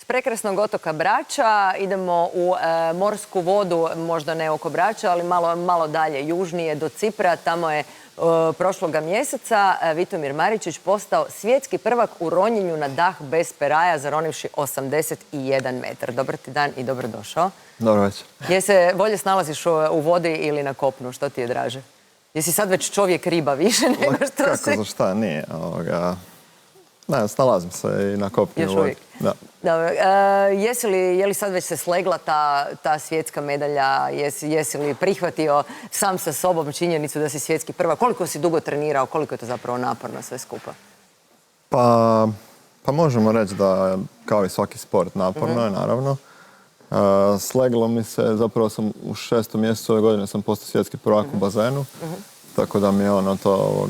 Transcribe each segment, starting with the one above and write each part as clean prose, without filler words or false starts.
S prekrasnog otoka Brača idemo u morsku vodu, možda ne oko Brača, ali malo dalje južnije do Cipra. Tamo je prošloga mjeseca Vitomir Maričić postao svjetski prvak u ronjenju na dah bez peraja, zaronivši 81 metar. Dobar ti dan i dobrodošao. Dobro večer. Je se bolje snalaziš u vodi ili na kopnu? Što ti je draže? Jesi sad već čovjek riba više nego što kako, si? Kako, za šta, nije. Ne, snalazim se i na kopnu. Još uvijek? Da. Dobro. Je li sad već se slegla ta svjetska medalja? Jesi li prihvatio sam sa sobom činjenicu da si svjetski prvak? Koliko si dugo trenirao? Koliko je to zapravo naporno sve skupa? Pa možemo reći da kao i svaki sport naporno je, naravno. Sleglo mi se, zapravo sam u 6. mjesecu ove godine sam postao svjetski prvak u bazenu. Tako da mi je to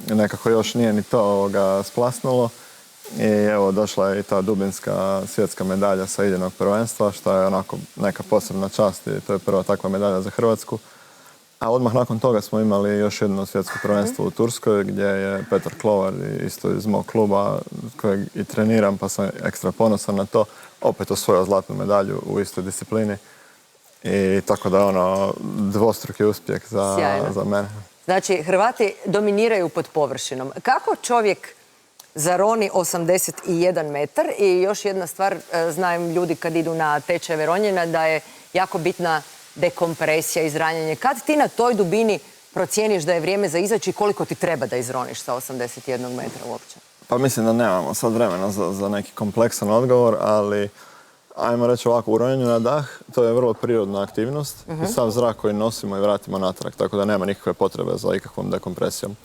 nekako još nije ni to splasnulo. I evo, došla je i ta dubinska svjetska medalja sa idejnog prvenstva, što je onako neka posebna čast i to je prva takva medalja za Hrvatsku. A odmah nakon toga smo imali još jedno svjetsko prvenstvo u Turskoj, gdje je Petar Klovar, isto iz mog kluba, kojeg i treniram, pa sam ekstra ponosan na to, opet osvojio zlatnu medalju u istoj disciplini. I tako da dvostruki uspjeh za mene. Znači, Hrvati dominiraju pod površinom. Kako čovjek zaroni 81 metar? I još jedna stvar, znam ljudi kad idu na tečajeve ronjenja da je jako bitna dekompresija, izranjanje. Kad ti na toj dubini procijeniš da je vrijeme za izaći i koliko ti treba da izroniš sa 81 metra uopće? Pa mislim da nemamo sad vremena za neki kompleksan odgovor, ali ajmo reći ovako, u ronjenju na dah to je vrlo prirodna aktivnost i sav zrak koji nosimo i vratimo natrag, tako da nema nikakve potrebe za ikakvom dekompresijom.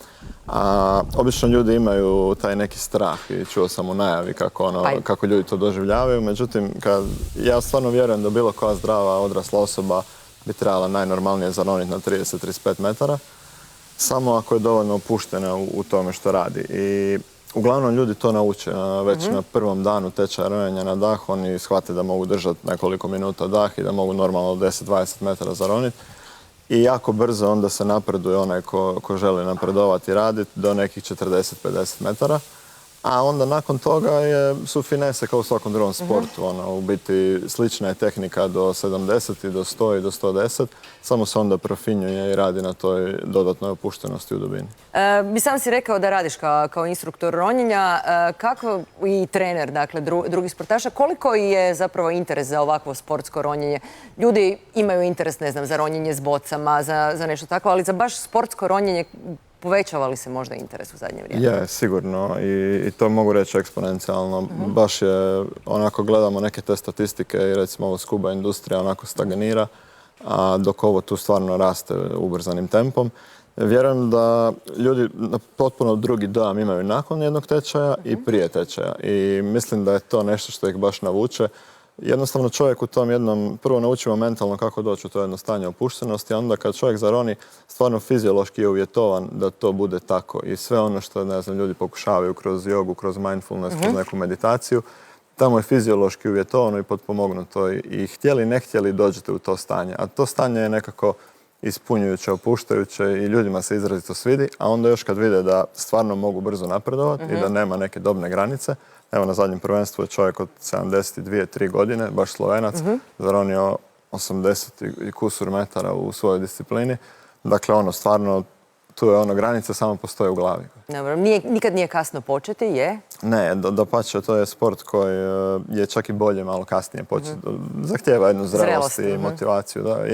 Obično ljudi imaju taj neki strah i čuo sam u najavi kako ljudi to doživljavaju, međutim ja stvarno vjerujem da bilo koja zdrava odrasla osoba bi trebala najnormalnije zaroniti na 30-35 metara, samo ako je dovoljno opuštena u tome što radi. I uglavnom ljudi to nauče već na prvom danu tečaja ronjenja na dah, oni shvate da mogu držati nekoliko minuta dah i da mogu normalno 10-20 metara zaroniti. I jako brzo onda se napreduje onaj ko želi napredovati i raditi do nekih 40-50 metara. A onda nakon toga su finese kao u svakom drugom sportu. U biti slična je tehnika do 70 i do 100 i do 110. Samo se onda profinjuje i radi na toj dodatnoj opuštenosti u dubini. I sam si rekao da radiš kao instruktor ronjenja. Kako i trener, dakle, drugih sportaša, koliko je zapravo interes za ovakvo sportsko ronjenje? Ljudi imaju interes, ne znam, za ronjenje s bocama, za nešto tako, ali za baš sportsko ronjenje povećava li se možda interes u zadnje vrijeme? Je, sigurno. I to mogu reći eksponencijalno. Baš je, onako gledamo neke te statistike i recimo ovo scuba industrija onako stagnira, dok ovo tu stvarno raste ubrzanim tempom. Vjerujem da ljudi potpuno drugi dojam imaju nakon jednog tečaja i prije tečaja. I mislim da je to nešto što ih baš navuče. Jednostavno čovjek u tom jednom, prvo naučimo mentalno kako doći u to jedno stanje opuštenosti, a onda kad čovjek zaroni, stvarno fiziološki je uvjetovan da to bude tako. I sve ono što, ne znam, ljudi pokušavaju kroz jogu, kroz mindfulness, kroz neku meditaciju, tamo je fiziološki uvjetovano i potpomognuto. I htjeli, ne htjeli dođete u to stanje. A to stanje je nekako ispunjujuće, opuštajuće i ljudima se izrazito svidi, a onda još kad vide da stvarno mogu brzo napredovati i da nema neke dobne granice. Evo, na zadnjem prvenstvu je čovjek od 72-3 godine, baš Slovenac, zaronio 80 i kusur metara u svojoj disciplini. Dakle, stvarno, tu je granica samo postoje u glavi. Dobro, nikad nije kasno početi, je? Ne, dapače, to je sport koji je čak i bolje malo kasnije početi. Zahtijeva jednu zrelost i motivaciju. Da.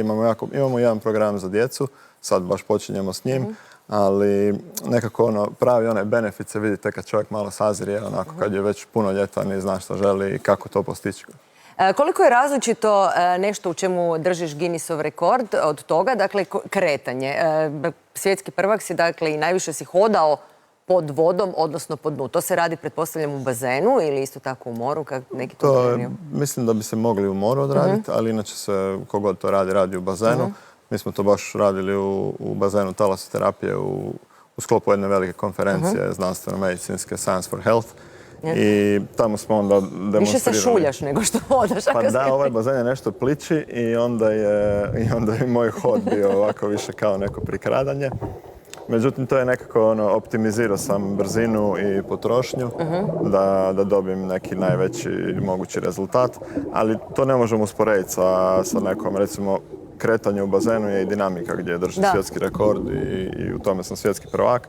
Imamo jedan program za djecu, sad baš počinjemo s njim, ali nekako pravi onaj benefit se vidi tek kad čovjek malo sazrije, kad je već punoljetan i zna što želi i kako to postići. Koliko je različito nešto u čemu držiš Guinnessov rekord od toga, dakle, kretanje? Svjetski prvak si, dakle, i najviše si hodao pod vodom, odnosno pod dnu. To se radi, pretpostavljam, u bazenu ili isto tako u moru? Neki to treniraju? Mislim da bi se mogli u moru odraditi, ali inače se kogod to radi u bazenu. Mi smo to baš radili u bazenu talasoterapije u sklopu jedne velike konferencije znanstveno-medicinske Science for Health. I tamo smo onda demonstrirali. Više se šuljaš nego što hodaš. Pa da, ovaj bazen je nešto pliči i onda je moj hod bio ovako više kao neko prikradanje. Međutim, to je nekako optimizirao sam brzinu i potrošnju da dobijem neki najveći mogući rezultat, ali to ne možemo usporediti sa nekom, recimo, kretanje u bazenu je i dinamika gdje držim svjetski rekord i u tome sam svjetski prvak.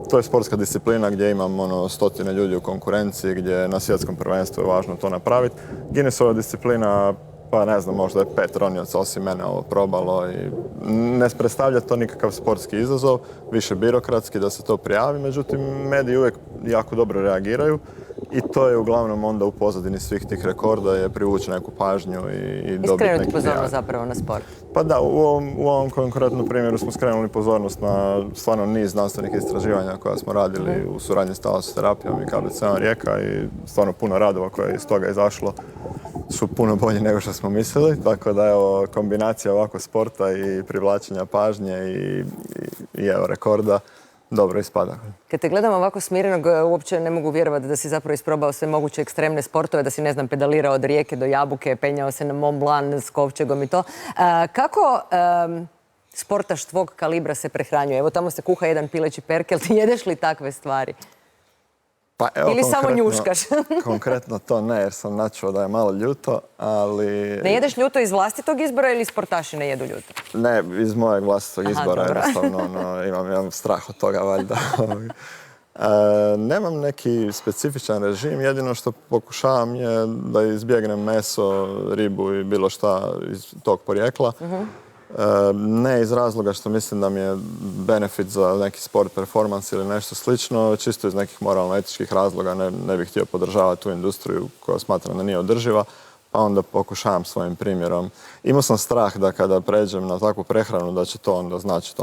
To je sportska disciplina gdje imam stotine ljudi u konkurenciji, gdje na svjetskom prvenstvu je važno to napraviti. Guinnessova disciplina, pa ne znam, možda je 5 ronioca osim mene ovo probalo i ne predstavlja to nikakav sportski izazov, više birokratski da se to prijavi, međutim mediji uvijek jako dobro reagiraju i to je uglavnom onda u pozadini svih tih rekorda je privući neku pažnju i dobiti neki Skrenuti pozornost zapravo na sport. Pa da, u ovom konkretnom primjeru smo skrenuli pozornost na stvarno niz znanstvenih istraživanja koja smo radili u suradnji s talasoterapijom i KBC-om Rijeka i stvarno puno radova koje je iz toga izašlo su puno bolji nego što smo mislili, tako da evo kombinacija ovako sporta i privlačenja pažnje i evo rekorda dobro ispada. Kad te gledam ovako smirenog, uopće ne mogu vjerovati da si zapravo isprobao sve moguće ekstremne sportove, da si, ne znam, pedalirao od Rijeke do Jabuke, penjao se na Mont Blanc s kovčegom i to. Kako sportaš tvog kalibra se prehranjuje? Evo tamo se kuha jedan pileći perkel, ti jedeš li takve stvari? Pa evo, ili samo njuškaš? Konkretno to ne, jer sam načuo da je malo ljuto, ali... Ne jedeš ljuto iz vlastitog izbora ili sportaši ne jedu ljuto? Ne, iz mojeg vlastitog izbora, dobro. jednostavno imam strah od toga, valjda. Nemam neki specifičan režim, jedino što pokušavam je da izbjegnem meso, ribu i bilo šta iz tog porijekla. Ne iz razloga što mislim da mi je benefit za neki sport, performans ili nešto slično, čisto iz nekih moralno-etičkih razloga ne bih htio podržavati tu industriju koja smatram da nije održiva, pa onda pokušavam svojim primjerom. Imao sam strah da kada pređem na takvu prehranu da će to onda značiti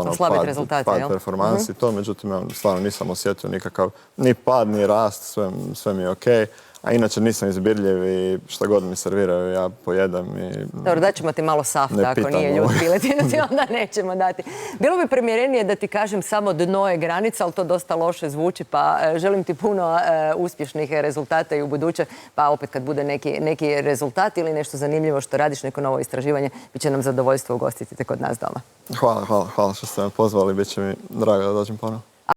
pad performansi i to, međutim stvarno nisam osjetio nikakav ni pad, ni rast, sve mi je okej. A inače nisam izbirljiv i šta god mi serviraju ja pojedem i... Dobro, daćemo ti malo safta ako nije ljud piletinu, ti onda nećemo dati. Bilo bi primjerenije da ti kažem samo dno je granica, ali to dosta loše zvuči, pa želim ti puno uspješnih rezultata i u buduće, pa opet kad bude neki rezultat ili nešto zanimljivo što radiš, neko novo istraživanje, bit će nam zadovoljstvo ugostiti te kod nas doma. Hvala što ste me pozvali, bit će mi drago da dođem ponovno.